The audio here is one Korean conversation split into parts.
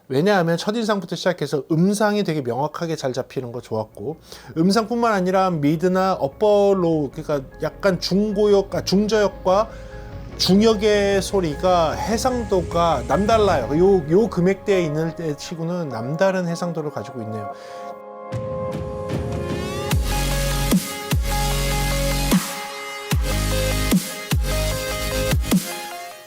왜냐하면 첫인상부터 시작해서 음상이 되게 명확하게 잘 잡히는 거 좋았고, 음상뿐만 아니라 미드나 어퍼로, 그러니까 약간 중저역과 중역의 소리가 해상도가 남달라요. 요 금액대에 있는 때 치고는 남다른 해상도를 가지고 있네요.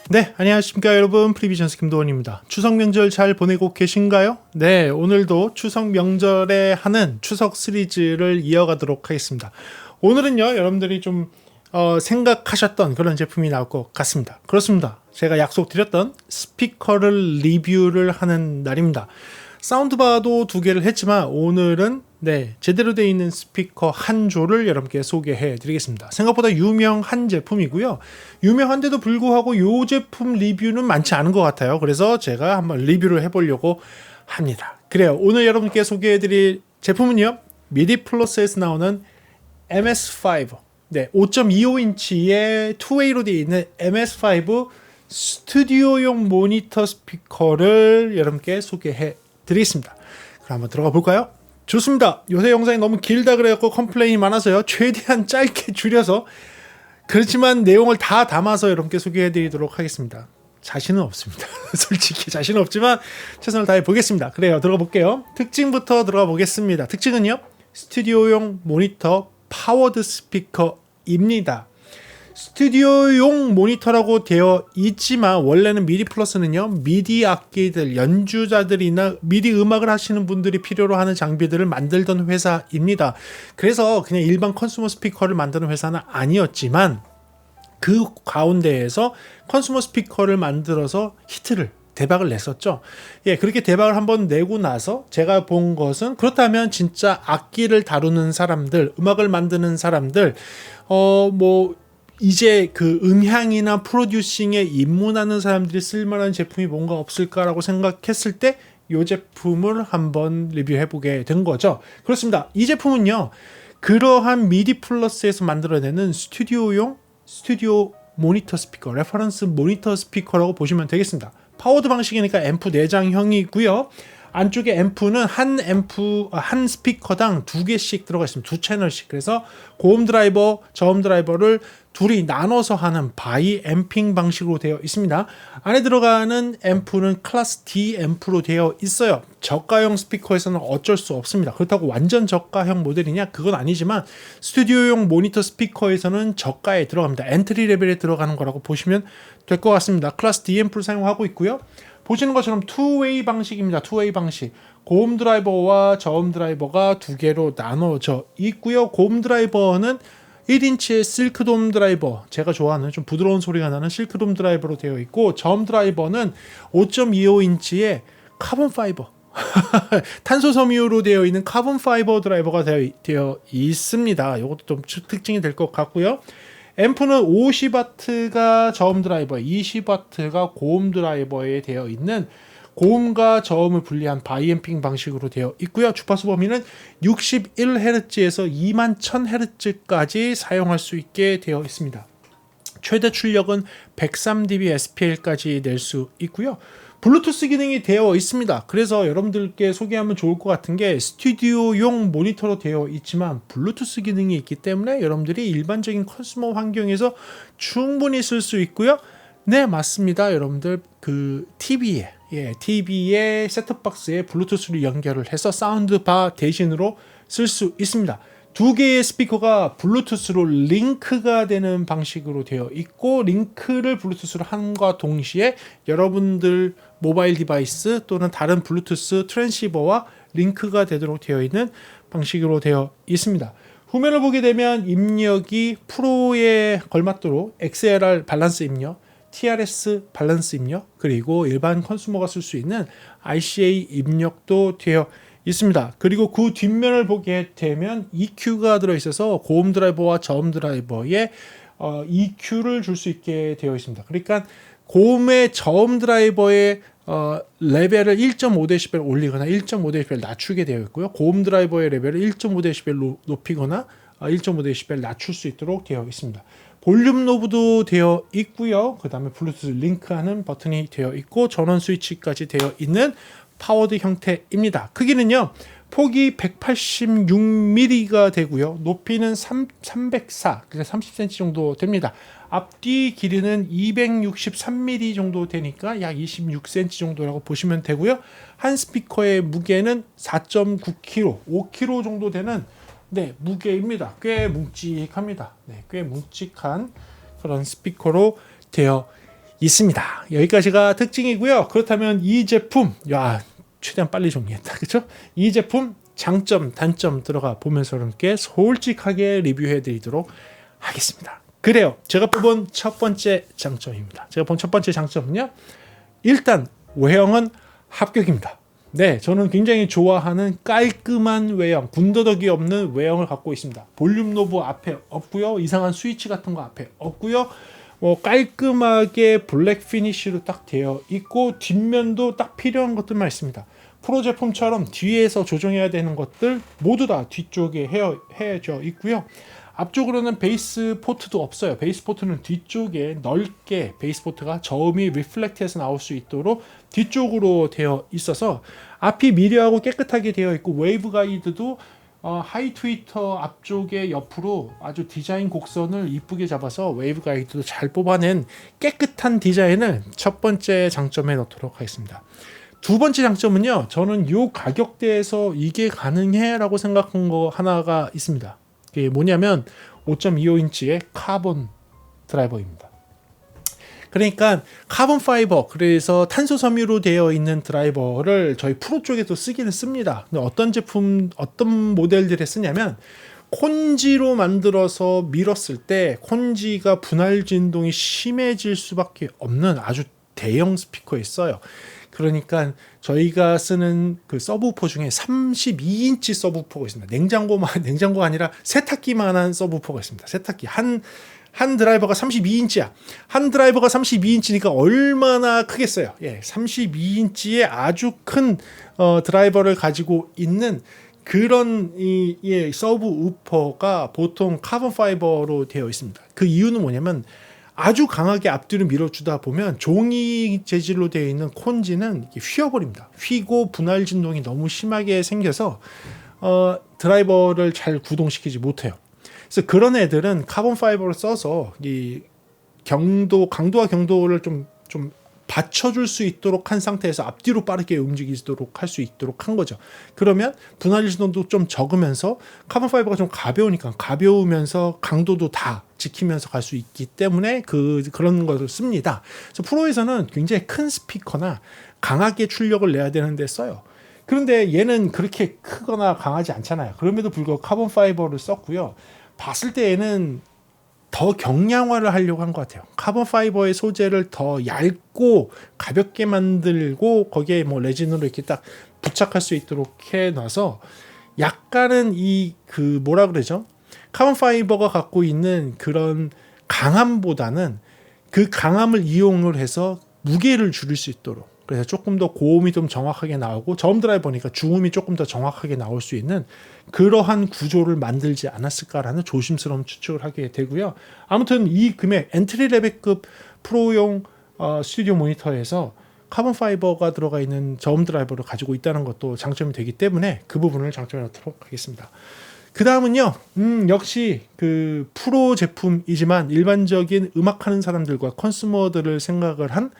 네, 안녕하십니까 여러분. 프리비전스 김도원입니다. 추석 명절 잘 보내고 계신가요? 네, 오늘도 추석 명절에 하는 추석 시리즈를 이어가도록 하겠습니다. 오늘은요, 여러분들이 좀 생각하셨던 그런 제품이 나올 것 같습니다. 그렇습니다. 제가 약속드렸던 스피커를 리뷰를 하는 날입니다. 사운드바도 2개를 했지만 오늘은 제대로 되어 있는 스피커 한 조를 여러분께 소개해 드리겠습니다. 생각보다 유명한 제품이고요. 유명한데도 불구하고 이 제품 리뷰는 많지 않은 것 같아요. 그래서 제가 한번 리뷰를 해보려고 합니다. 그래요. 오늘 여러분께 소개해 드릴 제품은요, 미디 플러스에서 나오는 MS5 5.25인치의 투웨이로 되어 있는 MS5 스튜디오용 모니터 스피커를 여러분께 소개해 드리겠습니다. 그럼 한번 들어가 볼까요? 좋습니다. 요새 영상이 너무 길다 그래갖고 컴플레인이 많아서요, 최대한 짧게 줄여서, 그렇지만 내용을 다 담아서 여러분께 소개해 드리도록 하겠습니다. 자신은 없습니다. 솔직히 자신은 없지만 최선을 다해 보겠습니다. 그래요, 들어가 볼게요. 특징부터 들어가 보겠습니다. 특징은요, 스튜디오용 모니터 파워드 스피커입니다. 스튜디오용 모니터라고 되어 있지만 원래는 미디 플러스는요, 미디 악기들, 연주자들이나 미디 음악을 하시는 분들이 필요로 하는 장비들을 만들던 회사입니다. 그래서 그냥 일반 컨슈머 스피커를 만드는 회사는 아니었지만 그 가운데에서 컨슈머 스피커를 만들어서 대박을 냈었죠. 예, 그렇게 대박을 한번 내고 나서 제가 본 것은, 그렇다면 진짜 악기를 다루는 사람들, 음악을 만드는 사람들, 이제 그 음향이나 프로듀싱에 입문하는 사람들이 쓸만한 제품이 뭔가 없을까라고 생각했을 때 이 제품을 한번 리뷰해보게 된 거죠. 그렇습니다. 이 제품은요, 그러한 미디 플러스에서 만들어내는 스튜디오 모니터 스피커, 레퍼런스 모니터 스피커라고 보시면 되겠습니다. 파워드 방식이니까 앰프 내장형이고요. 안쪽에 앰프는 한 스피커당 2개씩 들어가 있습니다. 2채널씩. 그래서 고음 드라이버, 저음 드라이버를 둘이 나눠서 하는 바이 앰핑 방식으로 되어 있습니다. 안에 들어가는 앰프는 클래스 D 앰프로 되어 있어요. 저가형 스피커에서는 어쩔 수 없습니다. 그렇다고 완전 저가형 모델이냐? 그건 아니지만 스튜디오용 모니터 스피커에서는 저가에 들어갑니다. 엔트리 레벨에 들어가는 거라고 보시면 될 것 같습니다. 클래스 D 앰프를 사용하고 있고요. 보시는 것처럼 투웨이 방식입니다. 투웨이 방식. 고음 드라이버와 저음 드라이버가 2개로 나눠져 있고요. 고음 드라이버는 1인치의 실크돔 드라이버, 제가 좋아하는 좀 부드러운 소리가 나는 실크돔 드라이버로 되어 있고, 저음 드라이버는 5.25인치의 카본 파이버 탄소 섬유로 되어 있는 카본 파이버 드라이버가 되어 있습니다. 이것도 좀 특징이 될 것 같고요. 앰프는 50W가 저음 드라이버, 20W가 고음 드라이버에 되어 있는 고음과 저음을 분리한 바이앰핑 방식으로 되어 있고요. 주파수 범위는 61Hz에서 21,000Hz까지 사용할 수 있게 되어 있습니다. 최대 출력은 103dB SPL까지 낼 수 있고요. 블루투스 기능이 되어 있습니다. 그래서 여러분들께 소개하면 좋을 것 같은 게, 스튜디오용 모니터로 되어 있지만 블루투스 기능이 있기 때문에 여러분들이 일반적인 컨슈머 환경에서 충분히 쓸 수 있고요. 네, 맞습니다. 여러분들 그 TV에 셋톱박스에 블루투스를 연결을 해서 사운드바 대신으로 쓸 수 있습니다. 2개의 스피커가 블루투스로 링크가 되는 방식으로 되어 있고, 링크를 블루투스로 함과 동시에 여러분들 모바일 디바이스 또는 다른 블루투스 트랜시버와 링크가 되도록 되어 있는 방식으로 되어 있습니다. 후면을 보게 되면 입력이 프로에 걸맞도록 XLR 밸런스 입력, TRS 밸런스 입력, 그리고 일반 컨슈머가 쓸 수 있는 RCA 입력도 되어 있습니다. 그리고 그 뒷면을 보게 되면 EQ가 들어있어서 고음 드라이버와 저음 드라이버에 EQ를 줄 수 있게 되어 있습니다. 그러니까 고음의 저음 드라이버의 레벨을 1.5dB 올리거나 1.5dB 낮추게 되어 있고요. 고음 드라이버의 레벨을 1.5dB 높이거나 1.5dB 낮출 수 있도록 되어 있습니다. 볼륨 노브도 되어 있고요. 그 다음에 블루투스 링크하는 버튼이 되어 있고 전원 스위치까지 되어 있는 파워드 형태입니다. 크기는요, 폭이 186mm가 되고요, 높이는 304, 그래서 30cm 정도 됩니다. 앞뒤 길이는 263mm 정도 되니까 약 26cm 정도라고 보시면 되고요. 한 스피커의 무게는 4.9kg, 5kg 정도 되는 무게입니다. 꽤 묵직합니다. 꽤 묵직한 그런 스피커로 되어 있습니다. 여기까지가 특징이고요. 그렇다면 이 제품, 최대한 빨리 정리했다, 그렇죠? 이 제품 장점, 단점 들어가 보면서 여러분께 솔직하게 리뷰해 드리도록 하겠습니다. 그래요. 제가 뽑은 첫 번째 장점입니다. 제가 본 첫 번째 장점은요, 일단 외형은 합격입니다. 저는 굉장히 좋아하는 깔끔한 외형, 군더더기 없는 외형을 갖고 있습니다. 볼륨 노브 앞에 없고요, 이상한 스위치 같은 거 앞에 없고요, 깔끔하게 블랙 피니쉬로 딱 되어 있고, 뒷면도 딱 필요한 것들만 있습니다. 프로 제품처럼 뒤에서 조정해야 되는 것들 모두 다 뒤쪽에 헤어져 있고요. 앞쪽으로는 베이스 포트도 없어요. 베이스 포트는 뒤쪽에 넓게 베이스 포트가 저음이 리플렉트해서 나올 수 있도록 뒤쪽으로 되어 있어서 앞이 미려하고 깨끗하게 되어 있고, 웨이브 가이드도 하이 트위터 앞쪽에 옆으로 아주 디자인 곡선을 이쁘게 잡아서 웨이브 가이드도 잘 뽑아낸 깨끗한 디자인을 첫 번째 장점에 넣도록 하겠습니다. 두 번째 장점은요, 저는 이 가격대에서 이게 가능해 라고 생각한 거 하나가 있습니다. 그게 뭐냐면 5.25인치의 카본 드라이버입니다. 그러니까 카본 파이버, 그래서 탄소 섬유로 되어 있는 드라이버를 저희 프로 쪽에도 쓰기는 씁니다. 근데 어떤 모델들에 쓰냐면, 콘지로 만들어서 밀었을 때 콘지가 분할 진동이 심해질 수밖에 없는 아주 대형 스피커에 써요. 그러니까 저희가 쓰는 그 서브우퍼 중에 32인치 서브우퍼가 있습니다. 냉장고가 아니라 세탁기만한 서브우퍼가 있습니다. 세탁기 한 드라이버가 32인치야. 한 드라이버가 32인치니까 얼마나 크겠어요. 32인치의 아주 큰 드라이버를 가지고 있는 그런 서브우퍼가 보통 카본 파이버로 되어 있습니다. 그 이유는 뭐냐면, 아주 강하게 앞뒤로 밀어주다 보면 종이 재질로 되어 있는 콘지는 휘어버립니다. 휘고 분할 진동이 너무 심하게 생겨서 드라이버를 잘 구동시키지 못해요. 그래서 그런 애들은 카본 파이버를 써서 이 강도와 경도를 좀 받쳐줄 수 있도록 한 상태에서 앞뒤로 빠르게 움직이도록 할 수 있도록 한 거죠. 그러면 분할 진동도 좀 적으면서 카본 파이버가 좀 가벼우면서 강도도 다 지키면서 갈 수 있기 때문에 그런 것을 씁니다. 그래서 프로에서는 굉장히 큰 스피커나 강하게 출력을 내야 되는데 써요. 그런데 얘는 그렇게 크거나 강하지 않잖아요. 그럼에도 불구하고 카본 파이버를 썼고요. 봤을 때 얘는 더 경량화를 하려고 한 것 같아요. 카본 파이버의 소재를 더 얇고 가볍게 만들고 거기에 레진으로 이렇게 딱 부착할 수 있도록 해놔서 약간은 카본 파이버가 갖고 있는 그런 강함보다는 그 강함을 이용을 해서 무게를 줄일 수 있도록, 그래서 조금 더 고음이 좀 정확하게 나오고 저음 드라이버니까 중음이 조금 더 정확하게 나올 수 있는 그러한 구조를 만들지 않았을까라는 조심스러운 추측을 하게 되고요. 아무튼 이 금액 엔트리 레벨급 프로용 스튜디오 모니터에서 카본 파이버가 들어가 있는 저음 드라이버를 가지고 있다는 것도 장점이 되기 때문에 그 부분을 장점에 넣도록 하겠습니다. 그 다음은요, 역시 그 프로 제품이지만 일반적인 음악하는 사람들과 컨슈머들을 생각을 한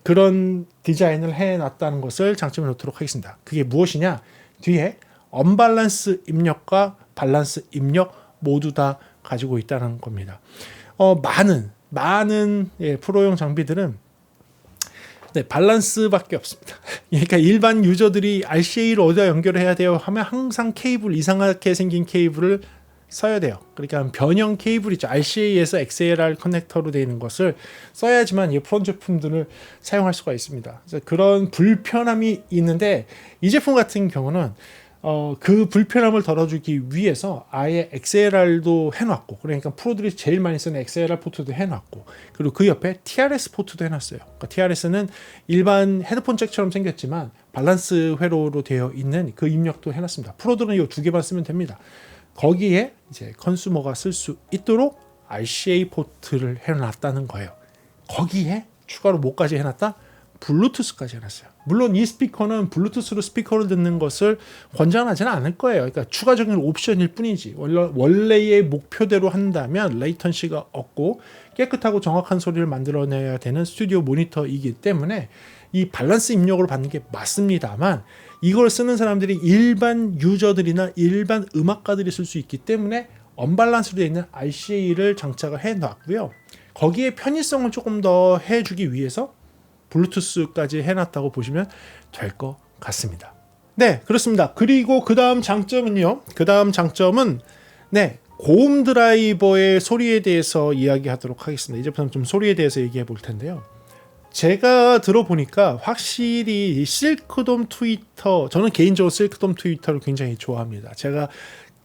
그런 디자인을 해놨다는 것을 장점에 놓도록 하겠습니다. 그게 무엇이냐? 뒤에 언밸런스 입력과 밸런스 입력 모두 다 가지고 있다는 겁니다. 많은 프로용 장비들은 밸런스밖에 없습니다. 그러니까 일반 유저들이 RCA를 어디다 연결해야 돼요 하면 항상 이상하게 생긴 케이블을 써야 돼요. 그러니까 변형 케이블 있죠. RCA에서 XLR 커넥터로 되어 있는 것을 써야지만 이 프로 제품들을 사용할 수가 있습니다. 그래서 그런 불편함이 있는데, 이 제품 같은 경우는 그 불편함을 덜어주기 위해서 아예 XLR도 해놨고, 그러니까 프로들이 제일 많이 쓰는 XLR 포트도 해놨고, 그리고 그 옆에 TRS 포트도 해놨어요. 그러니까 TRS는 일반 헤드폰 잭처럼 생겼지만 밸런스 회로로 되어 있는 그 입력도 해놨습니다. 프로들은 이 두 개만 쓰면 됩니다. 거기에 이제 컨슈머가 쓸 수 있도록 RCA 포트를 해놨다는 거예요. 거기에 추가로 뭐까지 해놨다? 블루투스까지 해놨어요. 물론 이 스피커는 블루투스로 스피커를 듣는 것을 권장하지는 않을 거예요. 그러니까 추가적인 옵션일 뿐이지. 원래의 목표대로 한다면 레이턴시가 없고 깨끗하고 정확한 소리를 만들어내야 되는 스튜디오 모니터이기 때문에 이 밸런스 입력으로 받는 게 맞습니다만, 이걸 쓰는 사람들이 일반 유저들이나 일반 음악가들이 쓸 수 있기 때문에 언밸런스로 되어 있는 RCA를 장착을 해놨고요. 거기에 편의성을 조금 더 해주기 위해서 블루투스까지 해놨다고 보시면 될 것 같습니다. 네, 그렇습니다. 그리고 그 다음 장점은요. 네, 고음 드라이버의 소리에 대해서 이야기하도록 하겠습니다. 이제부터 좀 소리에 대해서 얘기해 볼 텐데요. 제가 들어보니까 확실히 실크돔 트위터, 저는 개인적으로 실크돔 트위터를 굉장히 좋아합니다. 제가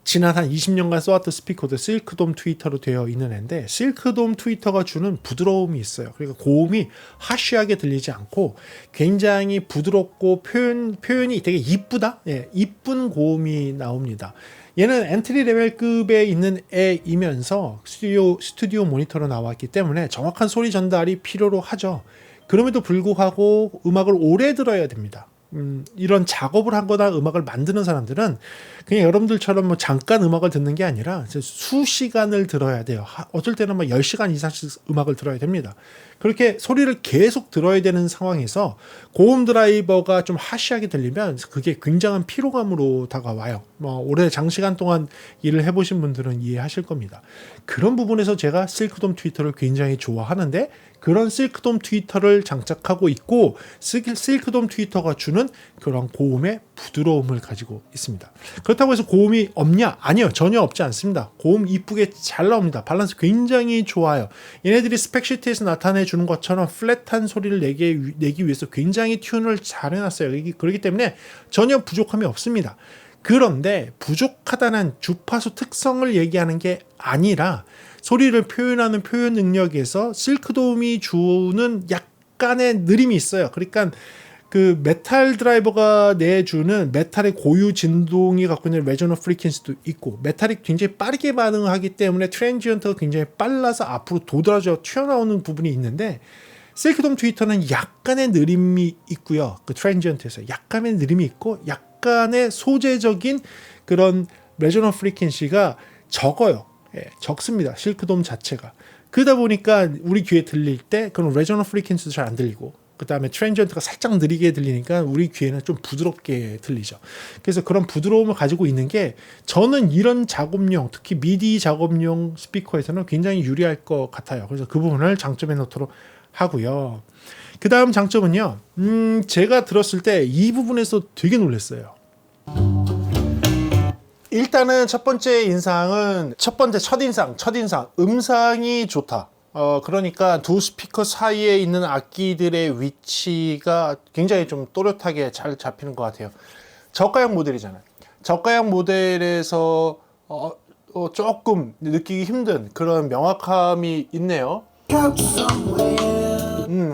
지난 한 20년간 써왔던 스피커도 실크돔 트위터로 되어 있는 앤데, 실크돔 트위터가 주는 부드러움이 있어요. 그러니까 고음이 하쉬하게 들리지 않고 굉장히 부드럽고 표현이 되게 이쁘다? 예, 이쁜 고음이 나옵니다. 얘는 엔트리 레벨급에 있는 애이면서 스튜디오 모니터로 나왔기 때문에 정확한 소리 전달이 필요로 하죠. 그럼에도 불구하고 음악을 오래 들어야 됩니다. 이런 작업을 하거나 음악을 만드는 사람들은 그냥 여러분들처럼 뭐 잠깐 음악을 듣는 게 아니라 수시간을 들어야 돼요. 어쩔 때는 뭐 10시간 이상씩 음악을 들어야 됩니다. 그렇게 소리를 계속 들어야 되는 상황에서 고음 드라이버가 좀 하시하게 들리면 그게 굉장한 피로감으로 다가와요. 뭐 오래 장시간 동안 일을 해보신 분들은 이해하실 겁니다. 그런 부분에서 제가 실크돔 트위터를 굉장히 좋아하는데, 그런 실크돔 트위터를 장착하고 있고 실크돔 트위터가 주는 그런 고음의 부드러움을 가지고 있습니다. 그렇다고 해서 고음이 없냐? 아니요, 전혀 없지 않습니다. 고음 이쁘게 잘 나옵니다. 밸런스 굉장히 좋아요. 얘네들이 스펙시트에서 나타내주는 것처럼 플랫한 소리를 내기 위해서 굉장히 튠을 잘 해놨어요. 그렇기 때문에 전혀 부족함이 없습니다. 그런데 부족하다는 주파수 특성을 얘기하는 게 아니라 소리를 표현하는 표현 능력에서 실크돔이 주는 약간의 느림이 있어요. 그러니까 그 메탈 드라이버가 내주는 메탈의 고유 진동이 갖고 있는 레저넌트 프리퀀시도 있고, 메탈이 굉장히 빠르게 반응하기 때문에 트랜지언트가 굉장히 빨라서 앞으로 도드라져 튀어나오는 부분이 있는데, 실크돔 트위터는 약간의 느림이 있고요. 그 트랜지언트에서 약간의 느림이 있고 약간의 소재적인 그런 레저넌트 프리퀀시가 적어요. 예, 적습니다. 실크돔 자체가. 그러다 보니까 우리 귀에 들릴 때 그런 레저넌트 프리퀀시도 잘 안 들리고, 그 다음에 트랜지언트가 살짝 느리게 들리니까 우리 귀에는 좀 부드럽게 들리죠. 그래서 그런 부드러움을 가지고 있는 게 저는 이런 작업용, 특히 미디 작업용 스피커에서는 굉장히 유리할 것 같아요. 그래서 그 부분을 장점에 넣도록 하고요. 그 다음 장점은요. 제가 들었을 때 이 부분에서 되게 놀랐어요. 일단은 첫인상 음상이 좋다. 그러니까 두 스피커 사이에 있는 악기들의 위치가 굉장히 좀 또렷하게 잘 잡히는 것 같아요. 저가형 모델이잖아요. 저가형 모델에서 조금 느끼기 힘든 그런 명확함이 있네요.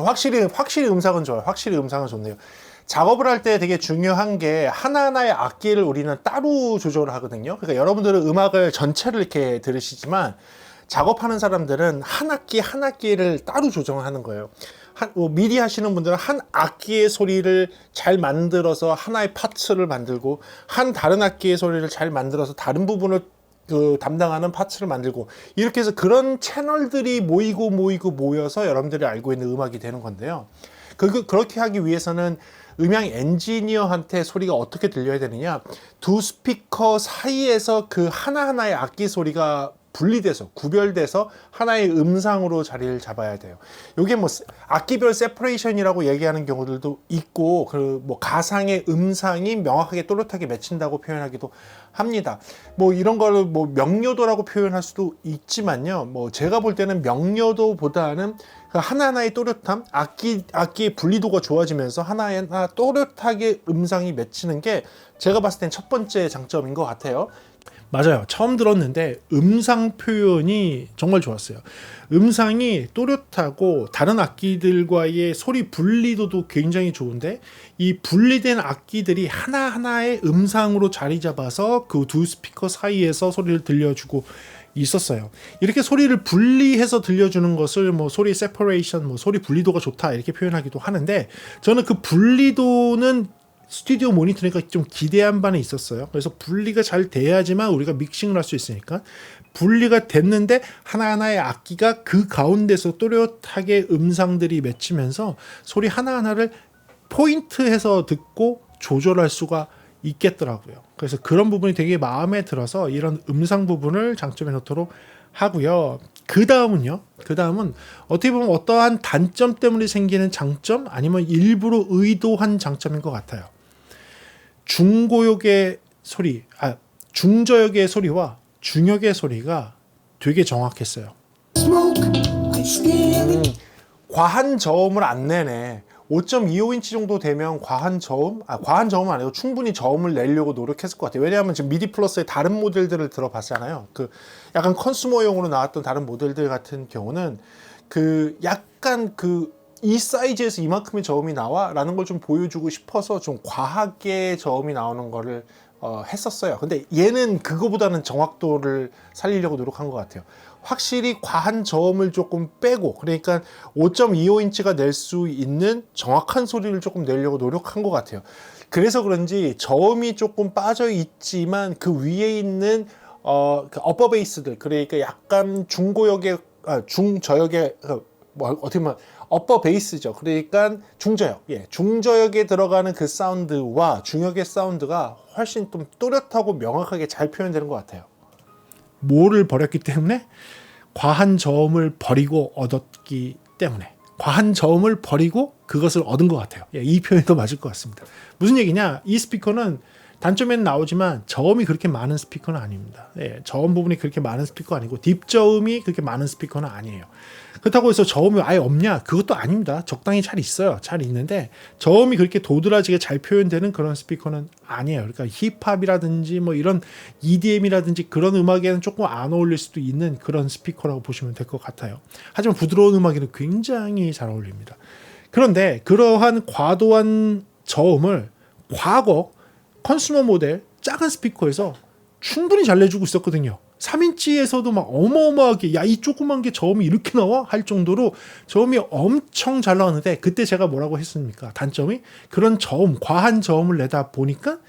확실히 음상은 좋아요. 확실히 음상은 좋네요. 작업을 할 때 되게 중요한 게 하나하나의 악기를 우리는 따로 조절을 하거든요. 그러니까 여러분들은 음악을 전체를 이렇게 들으시지만 작업하는 사람들은 한 악기 한 악기를 따로 조정하는 거예요. 미디 하시는 분들은 한 악기의 소리를 잘 만들어서 하나의 파츠를 만들고, 다른 악기의 소리를 잘 만들어서 다른 부분을 담당하는 파츠를 만들고, 이렇게 해서 그런 채널들이 모여서 여러분들이 알고 있는 음악이 되는 건데요. 그렇게 하기 위해서는 음향 엔지니어한테 소리가 어떻게 들려야 되느냐, 두 스피커 사이에서 그 하나하나의 악기 소리가 분리돼서 구별돼서 하나의 음상으로 자리를 잡아야 돼요. 이게 뭐 악기별 세퍼레이션이라고 얘기하는 경우들도 있고, 가상의 음상이 명확하게 또렷하게 맺힌다고 표현하기도 합니다. 뭐 이런 거를 뭐 명료도라고 표현할 수도 있지만요. 뭐 제가 볼 때는 명료도보다는 그 하나하나의 또렷함, 악기의 분리도가 좋아지면서 하나하나 또렷하게 음상이 맺히는 게 제가 봤을 땐 첫 번째 장점인 것 같아요. 맞아요. 처음 들었는데 음상 표현이 정말 좋았어요. 음상이 또렷하고 다른 악기들과의 소리 분리도도 굉장히 좋은데, 이 분리된 악기들이 하나하나의 음상으로 자리 잡아서 그 두 스피커 사이에서 소리를 들려주고 있었어요. 이렇게 소리를 분리해서 들려주는 것을 뭐 소리 세퍼레이션, 뭐 소리 분리도가 좋다 이렇게 표현하기도 하는데, 저는 그 분리도는 스튜디오 모니터니까 좀 기대한 바는 있었어요. 그래서 분리가 잘 돼야지만 우리가 믹싱을 할 수 있으니까 분리가 됐는데 하나하나의 악기가 그 가운데서 또렷하게 음상들이 맺히면서 소리 하나하나를 포인트해서 듣고 조절할 수가 있겠더라고요. 그래서 그런 부분이 되게 마음에 들어서 이런 음상 부분을 장점에 넣도록 하고요. 그 다음은 어떻게 보면 어떠한 단점 때문에 생기는 장점, 아니면 일부러 의도한 장점인 것 같아요. 중고역의 소리, 중저역의 소리와 중역의 소리가 되게 정확했어요. 과한 저음을 안 내네. 5.25인치 정도 되면 과한 저음은 아니고 충분히 저음을 내려고 노력했을 것 같아요. 왜냐하면 지금 미디 플러스의 다른 모델들을 들어봤잖아요. 그 약간 컨슈머용으로 나왔던 다른 모델들 같은 경우는 그 약간 이 사이즈에서 이만큼의 저음이 나와? 라는 걸 좀 보여주고 싶어서 좀 과하게 저음이 나오는 거를 했었어요. 근데 얘는 그거보다는 정확도를 살리려고 노력한 것 같아요. 확실히 과한 저음을 조금 빼고, 그러니까 5.25인치가 낼 수 있는 정확한 소리를 조금 내려고 노력한 것 같아요. 그래서 그런지 저음이 조금 빠져 있지만 그 위에 있는 그 어퍼 베이스들, 그러니까 약간 중저역의 어떻게 보면 어퍼 베이스죠. 그러니까 중저역, 중저역에 들어가는 그 사운드와 중역의 사운드가 훨씬 좀 또렷하고 명확하게 잘 표현되는 것 같아요. 뭐를 버렸기 때문에? 과한 저음을 버리고 얻었기 때문에. 과한 저음을 버리고 그것을 얻은 것 같아요. 이 표현이 더 맞을 것 같습니다. 무슨 얘기냐? 이 스피커는 단점에는 나오지만 저음이 그렇게 많은 스피커는 아닙니다. 저음 부분이 그렇게 많은 스피커 아니고 딥저음이 그렇게 많은 스피커는 아니에요. 그렇다고 해서 저음이 아예 없냐? 그것도 아닙니다. 적당히 잘 있어요. 잘 있는데 저음이 그렇게 도드라지게 잘 표현되는 그런 스피커는 아니에요. 그러니까 힙합이라든지 뭐 이런 EDM이라든지 그런 음악에는 조금 안 어울릴 수도 있는 그런 스피커라고 보시면 될 것 같아요. 하지만 부드러운 음악에는 굉장히 잘 어울립니다. 그런데 그러한 과도한 저음을 과거 컨슈머 모델 작은 스피커에서 충분히 잘 내주고 있었거든요. 3인치에서도 막 어마어마하게 이 조그만 게 저음이 이렇게 나와? 할 정도로 저음이 엄청 잘 나왔는데, 그때 제가 뭐라고 했습니까? 단점이 그런 과한 저음을 내다 보니까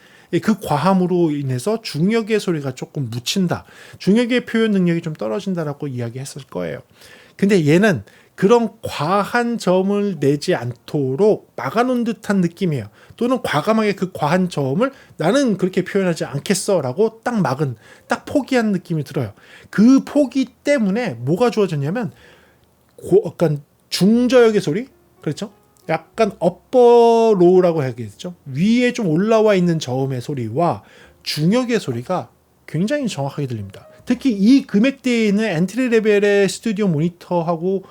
그 과함으로 인해서 중역의 소리가 조금 묻힌다. 중역의 표현 능력이 좀 떨어진다라고 이야기했을 거예요. 근데 얘는 그런 과한 저음을 내지 않도록 막아놓은 듯한 느낌이에요. 또는 과감하게 그 과한 저음을 나는 그렇게 표현하지 않겠어 라고 딱 포기한 느낌이 들어요. 그 포기 때문에 뭐가 좋아졌냐면 약간 중저역의 소리? 그렇죠? 약간 업버 로우라고 해야겠죠? 위에 좀 올라와 있는 저음의 소리와 중역의 소리가 굉장히 정확하게 들립니다. 특히 이 금액대에 있는 엔트리 레벨의 스튜디오 모니터하고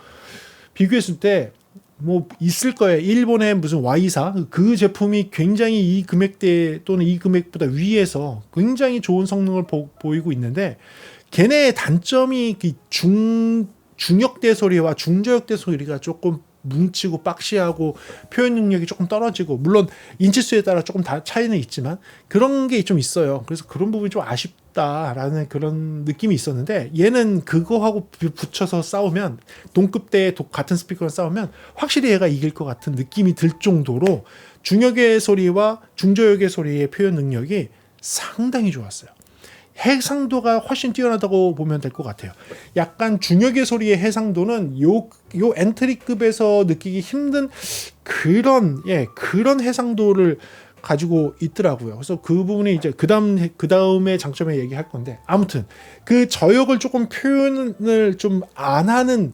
비교했을 때 뭐 있을 거예요. 일본의 무슨 Y4 그 제품이 굉장히 이 금액대 또는 이 금액보다 위에서 굉장히 좋은 성능을 보이고 있는데, 걔네의 단점이 중역대 소리와 중저역대 소리가 조금 뭉치고 박시하고 표현 능력이 조금 떨어지고, 물론 인치수에 따라 조금 다 차이는 있지만 그런 게 좀 있어요. 그래서 그런 부분이 좀 아쉽다라는 그런 느낌이 있었는데, 얘는 그거하고 붙여서 싸우면, 동급대의 같은 스피커랑 싸우면 확실히 얘가 이길 것 같은 느낌이 들 정도로 중역의 소리와 중저역의 소리의 표현 능력이 상당히 좋았어요. 해상도가 훨씬 뛰어나다고 보면 될 것 같아요. 약간 중역의 소리의 해상도는 요 엔트리급에서 느끼기 힘든 그런 해상도를 가지고 있더라고요. 그래서 그 부분이 이제 그 다음에 장점에 얘기할 건데, 아무튼 그 저역을 조금 표현을 좀 안 하는,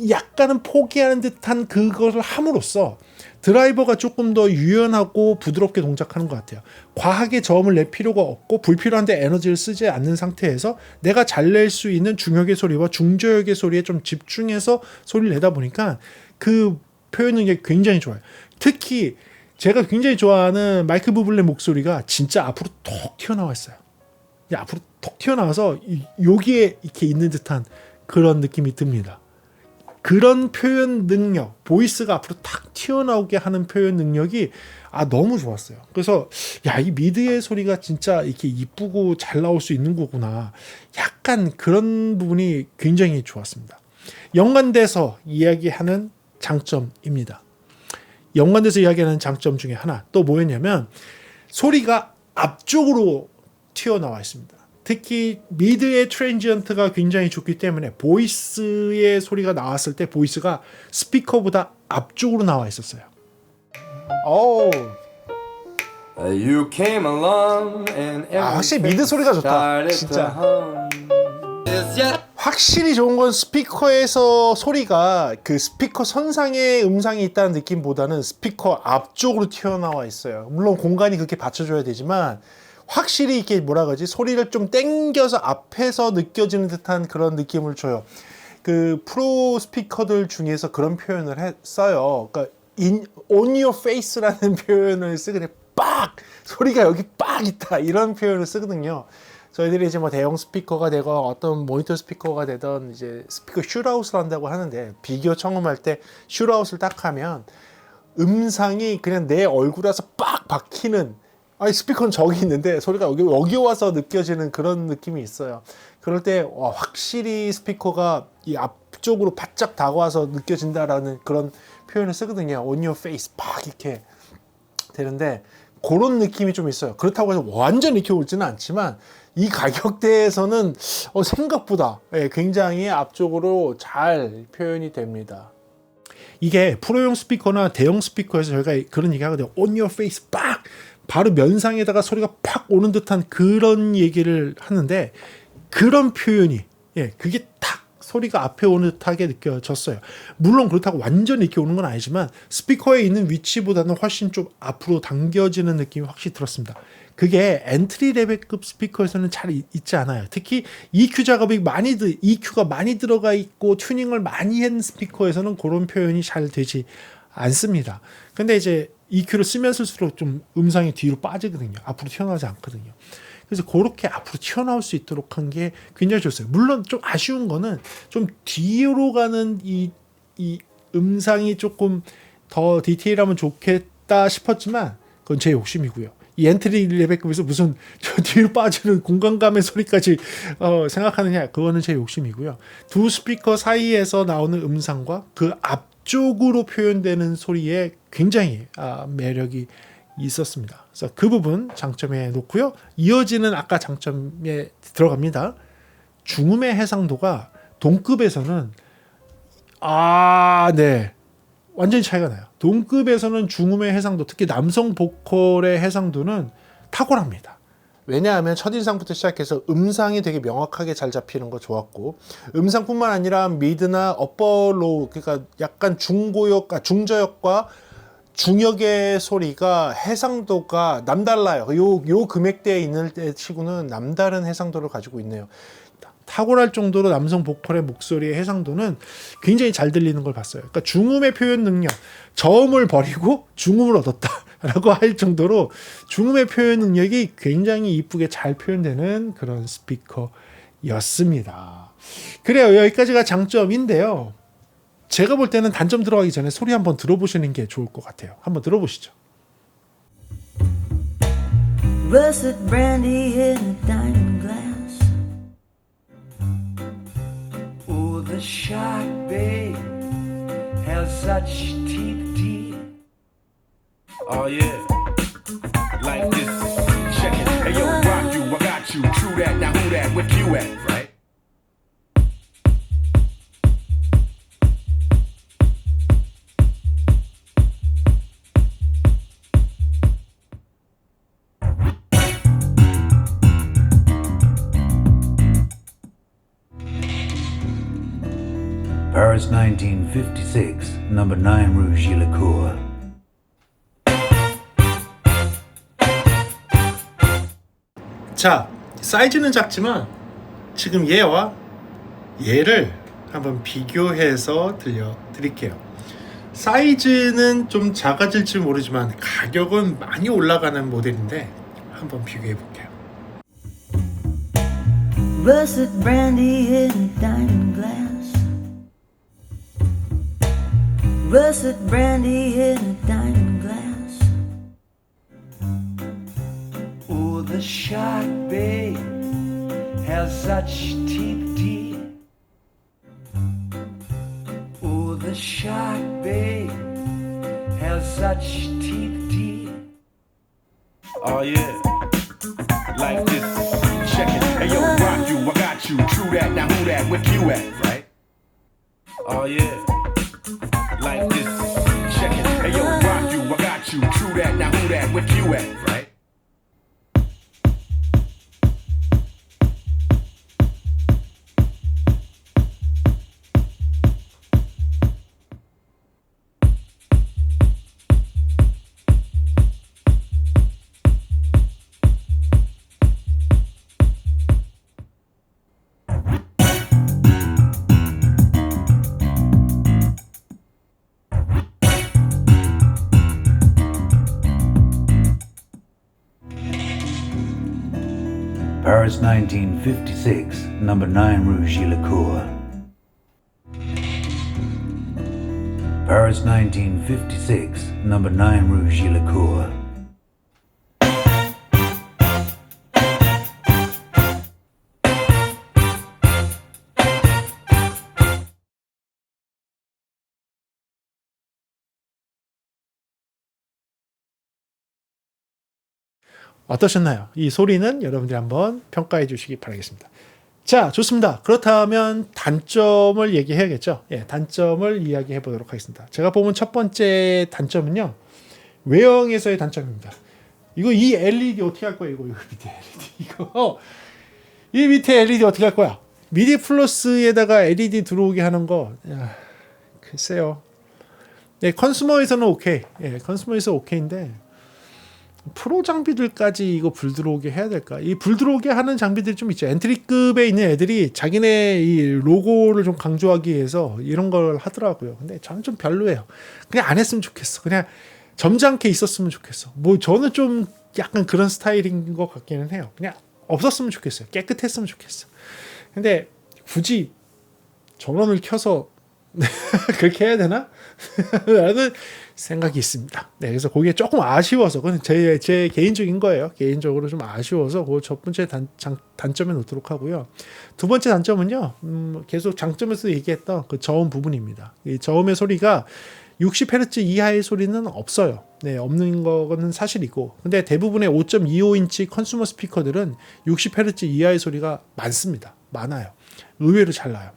약간은 포기하는 듯한 그것을 함으로써 드라이버가 조금 더 유연하고 부드럽게 동작하는 것 같아요. 과하게 저음을 낼 필요가 없고 불필요한데 에너지를 쓰지 않는 상태에서 내가 잘 낼 수 있는 중역의 소리와 중저역의 소리에 좀 집중해서 소리를 내다 보니까 그 표현 능력이 굉장히 좋아요. 특히 제가 굉장히 좋아하는 마이클 부블레 목소리가 진짜 앞으로 톡 튀어나와 있어요. 앞으로 톡 튀어나와서 여기에 이렇게 있는 듯한 그런 느낌이 듭니다. 그런 표현 능력, 보이스가 앞으로 탁 튀어나오게 하는 표현 능력이 너무 좋았어요. 그래서 이 미드의 소리가 진짜 이렇게 이쁘고 잘 나올 수 있는 거구나. 약간 그런 부분이 굉장히 좋았습니다. 연관돼서 이야기하는 장점입니다. 연관돼서 이야기하는 장점 중에 하나 또 뭐였냐면 소리가 앞쪽으로 튀어나와 있습니다. 특히 미드의 트랜지언트가 굉장히 좋기 때문에 보이스의 소리가 나왔을 때 보이스가 스피커보다 앞쪽으로 나와 있었어요. You came along and 확실히 미드 소리가 좋다. 진짜. 확실히 좋은 건 스피커에서 소리가 그 스피커 선상에 음상이 있다는 느낌보다는 스피커 앞쪽으로 튀어나와 있어요. 물론 공간이 그렇게 받쳐줘야 되지만 확실히 이게 뭐라 그러지? 소리를 좀 땡겨서 앞에서 느껴지는 듯한 그런 느낌을 줘요. 그 프로 스피커들 중에서 그런 표현을 했어요. 그러니까 on your face라는 표현을 쓰거든요. 빡! 소리가 여기 빡 있다. 이런 표현을 쓰거든요. 저희들이 이제 뭐 대형 스피커가 되고 어떤 모니터 스피커가 되던 이제 스피커 슈트아웃을 한다고 하는데 비교 청음할 때 슈트아웃을 딱 하면 음상이 그냥 내 얼굴에 와서 빡 박히는 스피커는 저기 있는데 소리가 여기 와서 느껴지는 그런 느낌이 있어요. 그럴 때 확실히 스피커가 이 앞쪽으로 바짝 다가와서 느껴진다라는 그런 표현을 쓰거든요. on your face 막 이렇게 되는데 그런 느낌이 좀 있어요. 그렇다고 해서 완전 이렇게 오지는 않지만 이 가격대에서는 생각보다 굉장히 앞쪽으로 잘 표현이 됩니다. 이게 프로용 스피커나 대형 스피커에서 저희가 그런 얘기 하거든요. on your face 빡! 바로 면상에다가 소리가 팍 오는 듯한 그런 얘기를 하는데 그런 표현이 그게 탁 소리가 앞에 오는 듯하게 느껴졌어요. 물론 그렇다고 완전히 이렇게 오는 건 아니지만 스피커에 있는 위치보다는 훨씬 좀 앞으로 당겨지는 느낌이 확실히 들었습니다. 그게 엔트리 레벨급 스피커에서는 잘 있지 않아요. 특히 EQ 작업이 EQ가 많이 들어가 있고 튜닝을 많이 한 스피커에서는 그런 표현이 잘 되지 않습니다. 근데 이제 EQ를 쓰면 쓸수록 좀 음상이 뒤로 빠지거든요. 앞으로 튀어나오지 않거든요. 그래서 그렇게 앞으로 튀어나올 수 있도록 한 게 굉장히 좋았어요. 물론 좀 아쉬운 거는 좀 뒤로 가는 이 음상이 조금 더 디테일하면 좋겠다 싶었지만 그건 제 욕심이고요. 이 엔트리 레벨급에서 무슨 저 뒤로 빠지는 공간감의 소리까지 생각하느냐, 그거는 제 욕심이고요. 두 스피커 사이에서 나오는 음상과 그 앞쪽으로 표현되는 소리에 굉장히 매력이 있었습니다. 그래서 그 부분 장점에 놓고요. 이어지는 아까 장점에 들어갑니다. 중음의 해상도가 동급에서는 완전히 차이가 나요. 동급에서는 중음의 해상도, 특히 남성 보컬의 해상도는 탁월합니다. 왜냐하면 첫인상부터 시작해서 음상이 되게 명확하게 잘 잡히는 거 좋았고, 음상뿐만 아니라 미드나 어퍼 로우, 그러니까 약간 중저역과 중역의 소리가 해상도가 남달라요. 요 금액대에 있는 때 치고는 남다른 해상도를 가지고 있네요. 탁월할 정도로 남성 보컬의 목소리의 해상도는 굉장히 잘 들리는 걸 봤어요. 그러니까 중음의 표현 능력, 저음을 버리고 중음을 얻었다라고 할 정도로 중음의 표현 능력이 굉장히 이쁘게 잘 표현되는 그런 스피커였습니다. 그래요. 여기까지가 장점인데요. 제가 볼 때는 단점 들어가기 전에 소리 한번 들어보시는 게 좋을 것 같아요. 한번 들어보시죠. Russet brandy in a diamond glass. Oh, the shark, babe, has such teeth, teeth. Oh, yeah. Like this. Check it. Hey, yo, rock you, I got you. True that, now who that, where you at, right? Paris 1956, number 9 Rue Gillicourt. 자, 사이즈는 작지만 지금 얘와 얘를 한번 비교해서 들려드릴게요. 사이즈는 좀 작아질지 모르지만 가격은 많이 올라가는 모델인데 한번 비교해 볼게요. Russet brandy in a diamond glass. russet brandy in a diamond glass. Oh, the shark, babe, has such teeth, dear. Oh, the shark, babe, has such teeth, dear. Oh, yeah. Like this. Check it. Hey, yo, rock you, I got you. True that. Now who that? Where you at? Right? Oh, yeah. Like this. Check it. Hey, yo, rock you, I got you. True that. Now who that? Where you at? Right? Paris 1956, number 9 Rue Gillicourt. Paris 1956, number 9 Rue Gillicourt. 어떠셨나요? 이 소리는 여러분들이 한번 평가해 주시기 바라겠습니다. 자, 좋습니다. 그렇다면 단점을 얘기해야겠죠. 예, 단점을 이야기해 보도록 하겠습니다. 제가 뽑은 첫 번째 단점은요, 외형에서의 단점입니다. 이 LED 어떻게 할 거야? 이거 밑에 LED 이 밑에 LED 어떻게 할 거야? 미디 플러스에다가 LED 들어오게 하는 거, 글쎄요. 네, 컨슈머에서는 오케이. 예, 컨슈머에서 오케이인데. 프로 장비들까지 이거 불 들어오게 해야 될까? 이 불 들어오게 하는 장비들이 좀 있죠. 엔트리급에 있는 애들이 자기네 이 로고를 좀 강조하기 위해서 이런 걸 하더라고요. 근데 저는 좀 별로예요. 그냥 안 했으면 좋겠어. 그냥 점잖게 있었으면 좋겠어. 뭐 저는 좀 약간 그런 스타일인 것 같기는 해요. 그냥 없었으면 좋겠어요. 깨끗했으면 좋겠어. 근데 굳이 전원을 켜서 그렇게 해야 되나? 라는 생각이 있습니다. 네, 그래서 그게 조금 아쉬워서, 그건 제 개인적인 거예요. 개인적으로 좀 아쉬워서 그 첫 번째 단점에 놓도록 하고요. 두 번째 단점은요, 계속 장점에서 얘기했던 그 저음 부분입니다. 이 저음의 소리가 60Hz 이하의 소리는 없어요. 네, 없는 거는 사실이고, 근데 대부분의 5.25인치 컨슈머 스피커들은 60Hz 이하의 소리가 많습니다. 많아요. 의외로 잘 나요.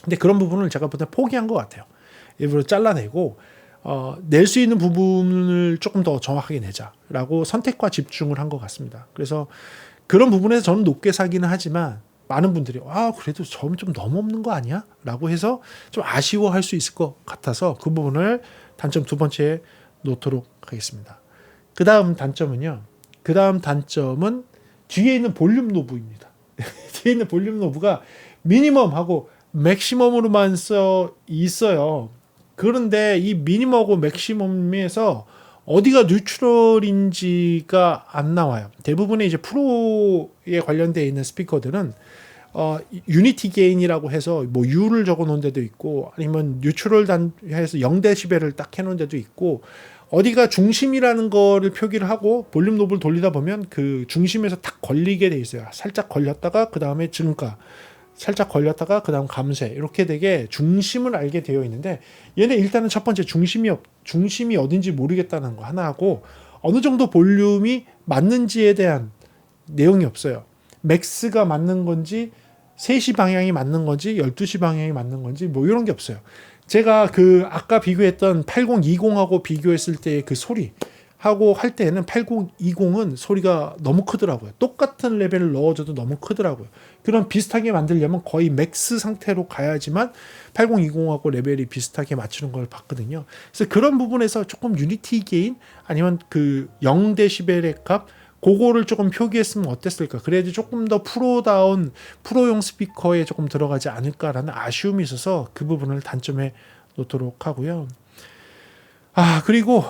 근데 그런 부분을 제가 보다 포기한 것 같아요. 일부러 잘라내고 낼 수 있는 부분을 조금 더 정확하게 내자라고 선택과 집중을 한 것 같습니다. 그래서 그런 부분에서 저는 높게 사기는 하지만 많은 분들이 그래도 좀 너무 없는 거 아니야? 라고 해서 좀 아쉬워할 수 있을 것 같아서 그 부분을 단점 두 번째에 놓도록 하겠습니다. 그 다음 단점은 뒤에 있는 볼륨 노브입니다. 뒤에 있는 볼륨 노브가 미니멈하고 맥시멈으로만 써 있어요. 그런데 이 미니멈하고 맥시멈에서 어디가 뉴트럴인지가 안 나와요. 대부분의 이제 프로에 관련되어 있는 스피커들은 유니티 게인이라고 해서 뭐 U를 적어 놓은 데도 있고, 아니면 뉴트럴 단해서 0dB를 딱 해놓은 데도 있고, 어디가 중심이라는 거를 표기를 하고 볼륨 노브를 돌리다 보면 그 중심에서 딱 걸리게 돼 있어요. 살짝 걸렸다가 그 다음에 증가, 살짝 걸렸다가 그 다음 감쇄, 이렇게 되게 중심을 알게 되어 있는데, 얘는 일단은 첫 번째 중심이 어딘지 모르겠다는 거 하나 하고, 어느 정도 볼륨이 맞는지에 대한 내용이 없어요. 맥스가 맞는 건지 3시 방향이 맞는 건지 12시 방향이 맞는 건지 뭐 이런 게 없어요. 제가 아까 비교했던 8020하고 비교했을 때의 그 소리 하고 할 때는 8020은 소리가 너무 크더라고요. 똑같은 레벨을 넣어줘도 너무 크더라고요. 그럼 비슷하게 만들려면 거의 맥스 상태로 가야지만 8020하고 레벨이 비슷하게 맞추는 걸 봤거든요. 그래서 그런 부분에서 조금 유니티 게인 아니면 그 0dB의 값 그거를 조금 표기했으면 어땠을까? 그래야지 조금 더 프로용 스피커에 조금 들어가지 않을까라는 아쉬움이 있어서 그 부분을 단점에 놓도록 하고요. 그리고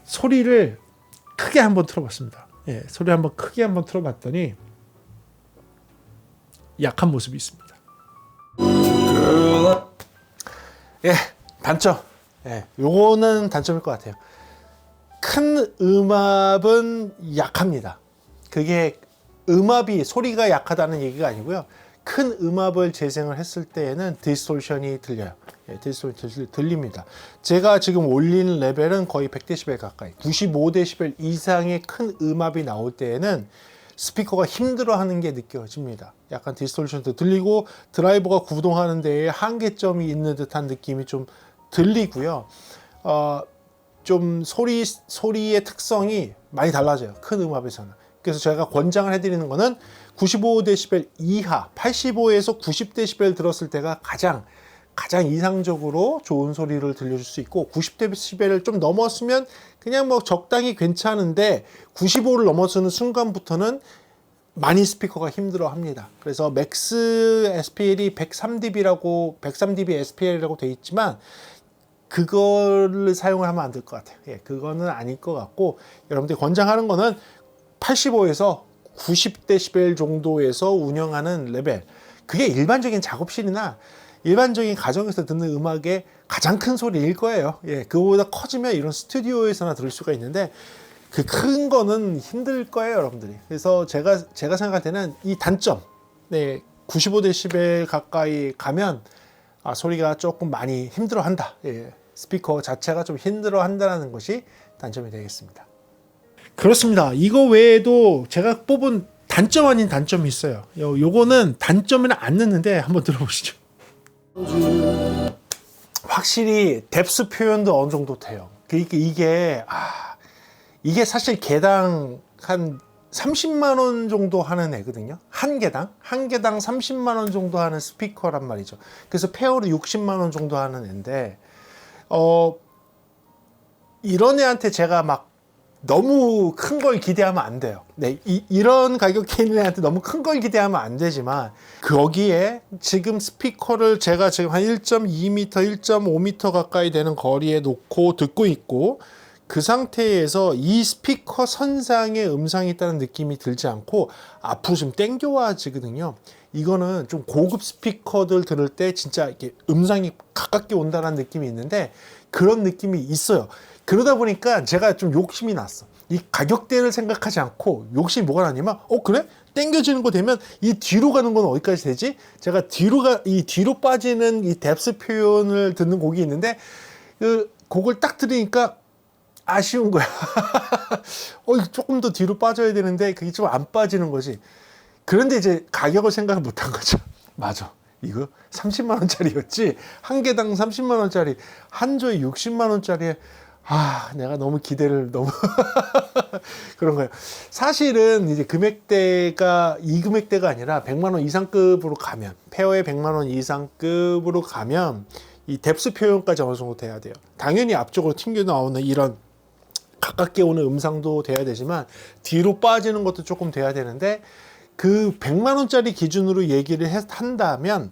소리를 크게 한번 틀어봤습니다. 예, 소리 한번 크게 한번 틀어봤더니 약한 모습이 있습니다. 예, 단점. 예, 요거는 단점일 것 같아요. 큰 음압은 약합니다. 그게 음압이 소리가 약하다는 얘기가 아니고요. 큰 음압을 재생을 했을 때에는 디스토션이 들려요. 예, 디스토션이 들립니다. 제가 지금 올린 레벨은 거의 100dB 가까이, 95dB 이상의 큰 음압이 나올 때에는 스피커가 힘들어하는 게 느껴집니다. 약간 디스토션도 들리고 드라이버가 구동하는 데에 한계점이 있는 듯한 느낌이 좀 들리고요. 좀 소리의 특성이 많이 달라져요. 큰 음압에서는. 그래서 제가 권장을 해드리는 거는 95dB 이하, 85에서 90dB 들었을 때가 가장 이상적으로 좋은 소리를 들려줄 수 있고, 90dB를 좀 넘었으면 그냥 뭐 적당히 괜찮은데 95를 넘어서는 순간부터는 많이 스피커가 힘들어 합니다. 그래서 맥스 SPL이 103dB SPL이라고 되어 있지만 그거를 사용을 하면 안 될 것 같아요. 예, 그거는 아닐 것 같고, 여러분들이 권장하는 거는 85에서 90dB 정도에서 운영하는 레벨. 그게 일반적인 작업실이나 일반적인 가정에서 듣는 음악의 가장 큰 소리일 거예요. 예, 그거보다 커지면 이런 스튜디오에서나 들을 수가 있는데 그 큰 거는 힘들 거예요, 여러분들이. 그래서 제가 생각할 때는 이 단점, 네, 95dB 가까이 가면 소리가 조금 많이 힘들어한다. 예, 스피커 자체가 좀 힘들어한다는 것이 단점이 되겠습니다. 그렇습니다. 이거 외에도 제가 뽑은 단점 아닌 단점이 있어요. 요거는 단점에는 안 넣는데 한번 들어보시죠. 확실히 뎁스 표현도 어느 정도 돼요. 이게 사실 개당 한 30만 원 정도 하는 애거든요. 한 개당 30만 원 정도 하는 스피커란 말이죠. 그래서 페어로 60만 원 정도 하는 애인데, 이런 애한테 제가 막 너무 큰 걸 기대하면 안 돼요. 네, 이런 가격대 있는 애한테 너무 큰 걸 기대하면 안 되지만, 거기에 지금 스피커를 제가 지금 한 1.2m, 1.5m 가까이 되는 거리에 놓고 듣고 있고, 그 상태에서 이 스피커 선상에 음상이 있다는 느낌이 들지 않고 앞으로 좀 땡겨와지거든요. 이거는 좀 고급 스피커들 들을 때 진짜 이렇게 음상이 가깝게 온다는 느낌이 있는데 그런 느낌이 있어요. 그러다 보니까 제가 좀 욕심이 났어. 이 가격대를 생각하지 않고 욕심이 뭐가 나냐면, 그래? 땡겨지는 거 되면 이 뒤로 가는 건 어디까지 되지? 제가 이 뒤로 빠지는 이 뎁스 표현을 듣는 곡이 있는데, 그 곡을 딱 들으니까 아쉬운 거야. 조금 더 뒤로 빠져야 되는데 그게 좀 안 빠지는 거지. 그런데 이제 가격을 생각을 못 한 거죠. 맞아. 이거 30만 원짜리였지. 한 개당 30만 원짜리, 한 조에 60만 원짜리에 내가 너무 기대를 너무 그런 거예요. 사실은 이제 금액대가 이 금액대가 아니라 100만 원 이상급으로 가면, 페어에 100만 원 이상급으로 가면 이 뎁스 표현까지 어느 정도 돼야 돼요. 당연히 앞쪽으로 튕겨 나오는 이런 가깝게 오는 음상도 돼야 되지만 뒤로 빠지는 것도 조금 돼야 되는데, 그 100만 원짜리 기준으로 얘기를 한다면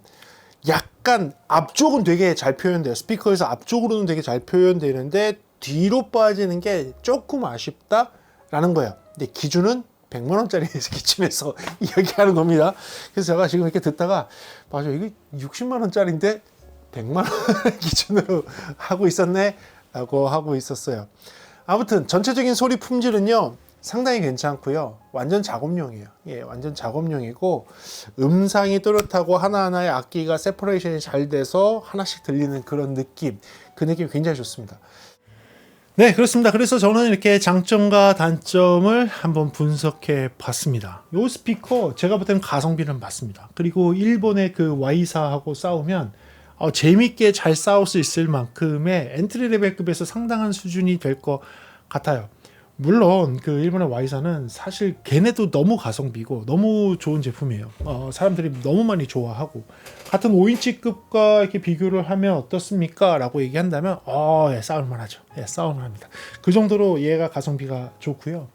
약간 앞쪽은 되게 잘 표현돼요. 스피커에서 앞쪽으로는 되게 잘 표현되는데 뒤로 빠지는 게 조금 아쉽다라는 거예요. 근데 기준은 100만 원짜리 기준에서 이야기하는 겁니다. 그래서 제가 지금 이렇게 듣다가, 맞아, 이게 60만 원짜리인데 100만 원 기준으로 하고 있었네 라고 하고 있었어요. 아무튼 전체적인 소리 품질은요 상당히 괜찮고요. 완전 작업용이에요. 예, 완전 작업용이고 음상이 또렷하고 하나하나의 악기가 세퍼레이션이 잘 돼서 하나씩 들리는 그런 느낌, 그 느낌이 굉장히 좋습니다. 네, 그렇습니다. 그래서 저는 이렇게 장점과 단점을 한번 분석해 봤습니다. 이 스피커 제가 볼 때는 가성비는 맞습니다. 그리고 일본의 그 Y사하고 싸우면 재밌게 잘 싸울 수 있을 만큼의 엔트리 레벨급에서 상당한 수준이 될 것 같아요. 물론 그 일본의 Y사는 사실 걔네도 너무 가성비고 너무 좋은 제품이에요. 사람들이 너무 많이 좋아하고, 같은 5인치급과 이렇게 비교를 하면 어떻습니까? 라고 얘기한다면 예, 싸울만 하죠. 예, 싸울만 합니다. 그 정도로 얘가 가성비가 좋고요.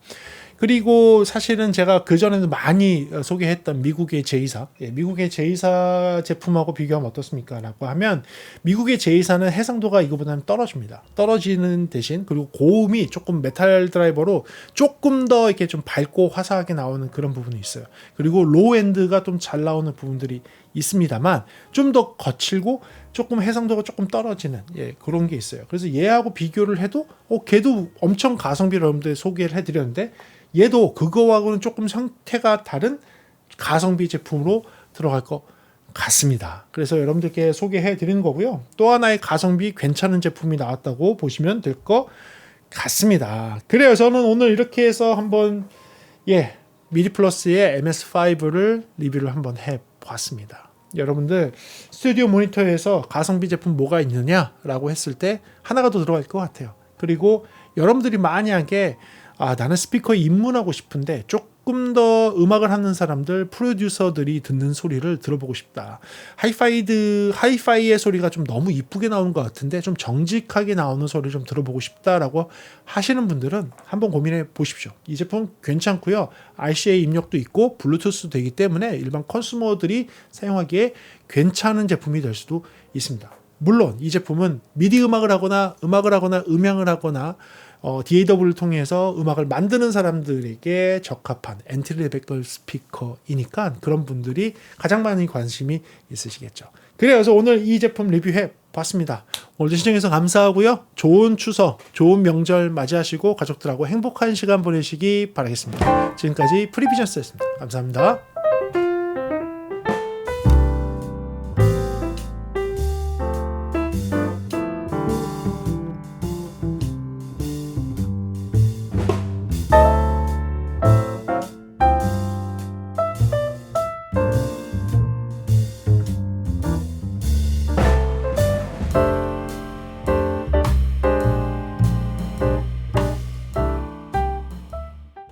그리고 사실은 제가 그전에도 많이 소개했던 미국의 제이사, 미국의 제이사 제품하고 비교하면 어떻습니까? 라고 하면 미국의 제이사는 해상도가 이거보다는 떨어집니다. 떨어지는 대신, 그리고 고음이 조금 메탈 드라이버로 조금 더 이렇게 좀 밝고 화사하게 나오는 그런 부분이 있어요. 그리고 로우 엔드가 좀 잘 나오는 부분들이 있습니다만 좀 더 거칠고 조금 해상도가 조금 떨어지는 그런 게 있어요. 그래서 얘하고 비교를 해도 걔도 엄청 가성비를 여러분들 소개를 해드렸는데 얘도 그거하고는 조금 형태가 다른 가성비 제품으로 들어갈 것 같습니다. 그래서 여러분들께 소개해 드리는 거고요. 또 하나의 가성비 괜찮은 제품이 나왔다고 보시면 될 것 같습니다. 그래요. 저는 오늘 이렇게 해서 한번 미디 플러스의 MS5를 리뷰를 한번 해봤습니다. 여러분들 스튜디오 모니터에서 가성비 제품 뭐가 있느냐라고 했을 때 하나가 더 들어갈 것 같아요. 그리고 여러분들이 만약에 나는 스피커에 입문하고 싶은데 조금 더 음악을 하는 사람들, 프로듀서들이 듣는 소리를 들어보고 싶다. 하이파이의 소리가 좀 너무 이쁘게 나오는 것 같은데 좀 정직하게 나오는 소리를 좀 들어보고 싶다라고 하시는 분들은 한번 고민해 보십시오. 이 제품 괜찮고요. RCA 입력도 있고 블루투스도 되기 때문에 일반 컨슈머들이 사용하기에 괜찮은 제품이 될 수도 있습니다. 물론 이 제품은 미디 음악을 하거나 음향을 하거나 DAW를 통해서 음악을 만드는 사람들에게 적합한 엔트리 레벨 스피커이니까 그런 분들이 가장 많이 관심이 있으시겠죠. 그래서 오늘 이 제품 리뷰해 봤습니다. 오늘도 시청해서 감사하고요. 좋은 추석, 좋은 명절 맞이하시고 가족들하고 행복한 시간 보내시기 바라겠습니다. 지금까지 프리비전스였습니다. 감사합니다.